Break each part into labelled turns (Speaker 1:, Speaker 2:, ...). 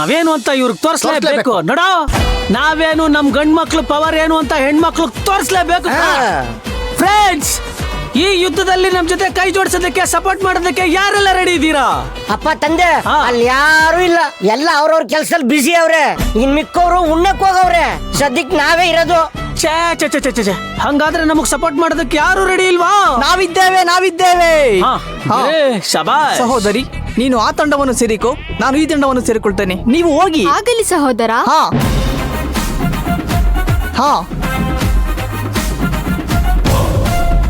Speaker 1: ನಾವೇನು ಅಂತ ಇವ್ರಿಗೆ ತೋರಿಸ್ಲೇಬೇಕು. ನೋಡೋ, ನಾವೇನು ನಮ್ ಗಂಡ್ ಮಕ್ಳು ಪವರ್ ಏನು ಅಂತ ಹೆಣ್ಮಕ್ಳು ತೋರಿಸ್ಲೇಬೇಕು. ಫ್ರೆಂಡ್ಸ್, ಈ ಯುದ್ಧದಲ್ಲಿ ನಮ್ ಜೊತೆ ಕೈ ಜೋಡಿಸೋದಕ್ಕೆ ಸಪೋರ್ಟ್ ಮಾಡೋದಕ್ಕೆ ಯಾರೆಲ್ಲ ರೆಡಿ ಇದ್ದೀರಾ?
Speaker 2: ಅಪ್ಪ ತಂದೆ, ಅಲ್ಲಿ ಯಾರು ಇಲ್ಲ, ಎಲ್ಲ ಅವ್ರವ್ರ ಕೆಲ್ಸದಲ್ಲಿ ಬಿಸಿ ಅವ್ರೆ. ಇನ್ ಮಿಕ್ಕವ್ರು ಉಣ್ಣಕ್ ಹೋಗವ್ರೆ. ಸದ್ಯಕ್ ನಾವೇ ಇರೋದು.
Speaker 1: ಛೇ ಛೇ ಛೇ ಛೇ ಛೇ, ಹಂಗಾದ್ರೆ ನಮಗ್ ಸಪೋರ್ಟ್ ಮಾಡೋದಕ್ಕೆ ಯಾರು ರೆಡಿ ಇಲ್ವಾ?
Speaker 3: ನಾವಿದ್ದೇವೆ.
Speaker 1: ಶಬಾಷ್.
Speaker 3: ಸಹೋದರಿ, ನೀನು ಆ ತಂಡವನ್ನು ಸೇರಿಕೋ, ನಾನು ಈ ತಂಡವನ್ನು ಸೇರಿಕೊಳ್ತೇನೆ. ನೀವು ಹೋಗಿ.
Speaker 4: ಆಗಲಿ ಸಹೋದರ.
Speaker 3: ಹಾ.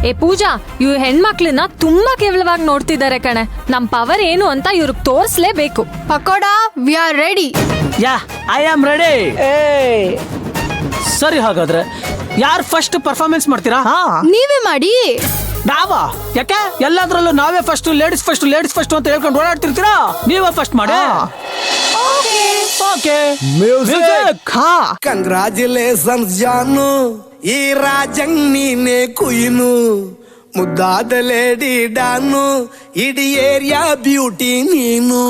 Speaker 5: ಏ ಪೂಜಾ, ಇವ್ ಹೆಣ್ಮಕ್ಳನ್ನ ತುಂಬಾ ಕೇವಲವಾಗಿ ನೋಡ್ತಿದ್ದಾರೆ ಕಣೆ. ನಮ್ ಪವರ್ ಏನು ಅಂತ ಇವ್ರಿಗೆ ತೋರ್ಸ್ಲೇಬೇಕು.
Speaker 4: Pakoda, we are ready.
Speaker 1: Yeah, I am ready. ಸರಿ, ಹಾಗಾದ್ರೆ ಯಾರು ಫಸ್ಟ್ ಪರ್ಫಾರ್ಮೆನ್ಸ್ ಮಾಡ್ತೀರಾ?
Speaker 4: ನೀವೇ ಮಾಡಿ.
Speaker 1: ನಾವಾ? ಯಾಕೆ ಎಲ್ಲಾದ್ರಲ್ಲೂ ನಾವೇ ಫಸ್ಟ್, ಲೇಡೀಸ್ ಫಸ್ಟ್ ಅಂತ ಹೇಳ್ಕೊಂಡು ಓಡಾಡ್ತಿರ್ತೀರಾ? ನೀವೇ ಫಸ್ಟ್ ಮಾಡಿ. Okay, music.
Speaker 6: ಕಂಗ್ರಾಚುಲೇಷನ್ಸ್ ಜಾನು, ಈ ರಾಜಂಗ್ ನೀನೆ ಕುಯ್ನು, ಮುದ್ದಾದ ಲೇಡಿ ಡಾನು, ಇಡೀ ಏರಿಯಾ ಬ್ಯೂಟಿ ನೀನು.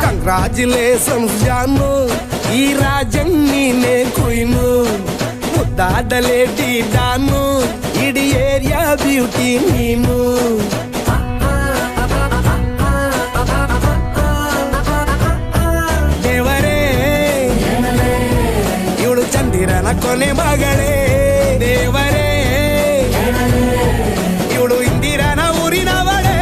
Speaker 6: ಕಂಗ್ರಾಚುಲೇಷನ್ಸ್ ಜಾನು, ಈ ರಾಜಂಗ್ ನೀನೆ ಕುಯ್ನು, ಮುದ್ದಾದ ಲೇಡಿ ಡಾನು, ಇಡೀ ಏರಿಯಾ ಬ್ಯೂಟಿ ನೀನು. ದೇವರೇ, ಇವಳು ಚಂದಿರನ ಕೊನೆ ಮಗಳೇ. ದೇವರೇ, ಇವಳು ಇಂದಿರನ ಊರಿನವಳೇ.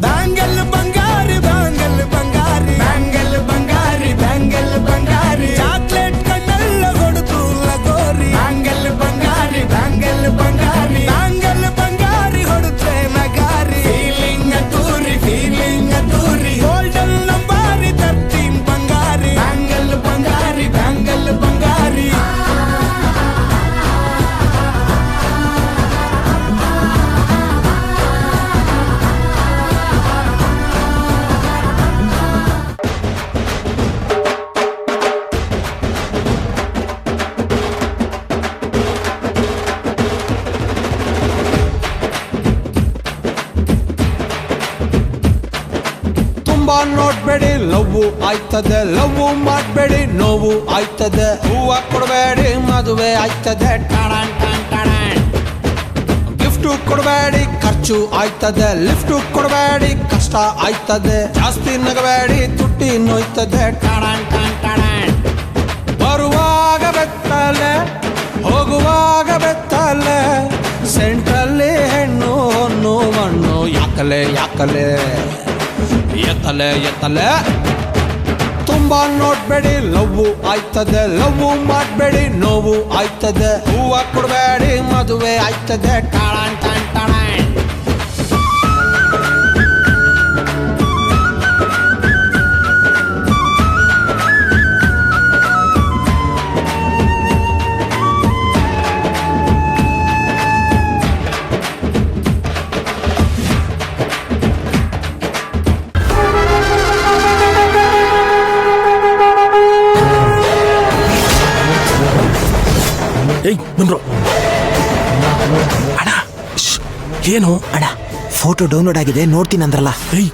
Speaker 6: ಬ್ಯಾಂಗಲ್ ಬಂಗಾರಿ, ಬ್ಯಾಂಗಲ್ ಬಂಗಾರಿ, ಬ್ಯಾಂಗಲ್ ಬಂಗಾರಿ, ಬ್ಯಾಂಗಲ್ ಬಂಗಾರಿ, ಚಾಕ್ಲೇಟ್ ಕಣ್ಣೆಲ್ಲ ಕೊಡುತ್ತು ಲಗೋರಿ. ಬ್ಯಾಂಗಲ್ ಬಂಗಾರಿ, ಬ್ಯಾಂಗಲ್ ಬಂಗಾರಿ, ಬ್ಯಾಂಗಲ್ ಬಂಗಾರಿ ಹೊಡುತ್ತೆ ನಗಾರಿ. ಫೀಲಿಂಗ್ ತೂರಿ, ಗೋಲ್ಡನ್ ನಂಬಾರಿ 13 ಬಂಗಾರಿ. ಬ್ಯಾಂಗಲ್ ಬಂಗಾರಿ, ಬ್ಯಾಂಗಲ್ ಬಂಗಾರಿ.
Speaker 7: ತುಂಬಾ ನೋಡ್ಬೇಡಿ, ಲವ್ ಆಯ್ತದೆ. ಲವ್ ಮಾಡ್ಬೇಡಿ, ನೋವು ಆಯ್ತದೆ. ಹೂವ ಕೊಡಬೇಡಿ, ಮದುವೆ ಆಯ್ತದೆ. ಗಿಫ್ಟ್ ಕೊಡಬೇಡಿ, ಖರ್ಚು ಆಯ್ತದೆ. ಲಿಫ್ಟ್ ಕೊಡಬೇಡಿ, ಕಷ್ಟ ಆಯ್ತದೆ. ಜಾಸ್ತಿ ನಗಬೇಡಿ, ತುಟ್ಟಿ ನೋಯ್ತದೆ. ಬರುವಾಗ ಬೆತ್ತಲೆ, ಹೋಗುವಾಗ ಬೆತ್ತಲೆ. ಸೆಂಟ್ರಲ್ಲಿ ಹೆಣ್ಣು ಹೊನ್ನು ಮಣ್ಣು, ಯಾಕಲೆ ಎತ್ತಲೆ. ತುಂಬಾ ನೋಡ್ಬೇಡಿ, ಲವ್ ಆಯ್ತದೆ. ಲವ್ ಮಾಡ್ಬೇಡಿ, ನೋವು ಆಯ್ತದೆ. ಹೂವ ಕೊಡಬೇಡಿ, ಮದುವೆ ಆಯ್ತದೆ.
Speaker 8: ಏಯ್ ಬಂದ್ರು ಅಣ್ಣ. ಏನು ಅಣ್ಣ?
Speaker 9: ಫೋಟೋ ಡೌನ್ಲೋಡ್ ಆಗಿದೆ, ನೋಡ್ತೀನಿ ಅಂದ್ರಲ್ಲ.
Speaker 8: ಏಯ್,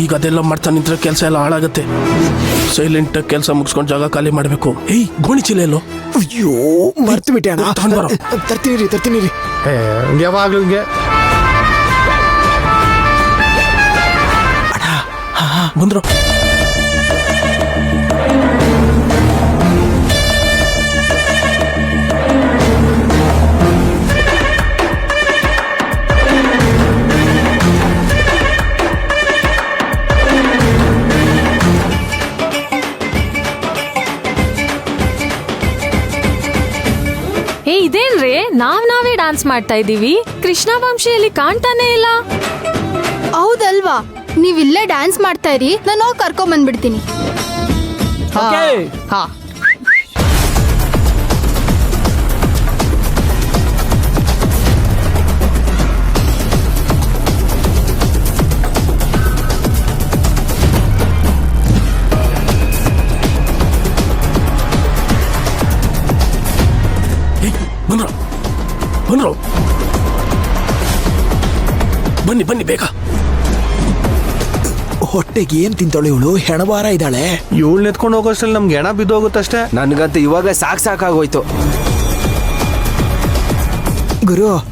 Speaker 8: ಈಗ ಅದೆಲ್ಲ ಮಾಡ್ತಾ ನಿಂತ್ರೆ ಕೆಲಸ ಎಲ್ಲ ಹಾಳಾಗತ್ತೆ. ಸೈಲೆಂಟ್ ಕೆಲಸ ಮುಗಿಸ್ಕೊಂಡು ಜಾಗ ಖಾಲಿ ಮಾಡಬೇಕು. ಏಯ್, ಗೋಣಿ ಚೀಲ ಎಲ್ಲೋ?
Speaker 9: ಅಯ್ಯೋ, ಮರ್ತು ಬಿಟ್ಟೆ ಅಣ್ಣ.
Speaker 8: ತಗೊಂಡ್ಬರೋ.
Speaker 9: ತರ್ತೀನಿ ರೀ.
Speaker 8: ಯಾವಾಗ್ಲೂ ಬಂದ್ರು.
Speaker 5: ಇದೇನ್ರಿ, ನಾವೇ ಡಾನ್ಸ್ ಮಾಡ್ತಾ ಇದೀವಿ. ಕೃಷ್ಣ ವಂಶಿಯಲ್ಲಿ ಕಾಣ್ತಾನೆ ಇಲ್ಲ.
Speaker 4: ಹೌದಲ್ವಾ? ನೀವಿಲ್ಲೇ ಡ್ಯಾನ್ಸ್ ಮಾಡ್ತಾ ಇರಿ, ನಾನು ಹೋಗಿ ಕರ್ಕೊಂಡ್ ಬಂದ್ಬಿಡ್ತೀನಿ.
Speaker 3: ಹಾ.
Speaker 8: ಬಂದ್ರು ಬಂದ್ರು ಬನ್ನಿ ಬನ್ನಿ ಬೇಗ.
Speaker 9: ಹೊಟ್ಟೆಗೆ ಏನ್ ತಿಂತಾಳೆ ಇವಳು? ಹೆಣಬಾರ ಇದ್ದಾಳೆ.
Speaker 10: ಇವಳು ನೆತ್ಕೊಂಡು ಹೋಗೋಷ್ಟರಲ್ಲಿ ನಮ್ಗೆ ಹೆಣ ಬಿದ್ದೋಗುತ್ತಷ್ಟೇ.
Speaker 11: ನನ್ಗಂತೂ ಇವಾಗ ಸಾಕಾಗೋಯ್ತು.
Speaker 9: ಗುರು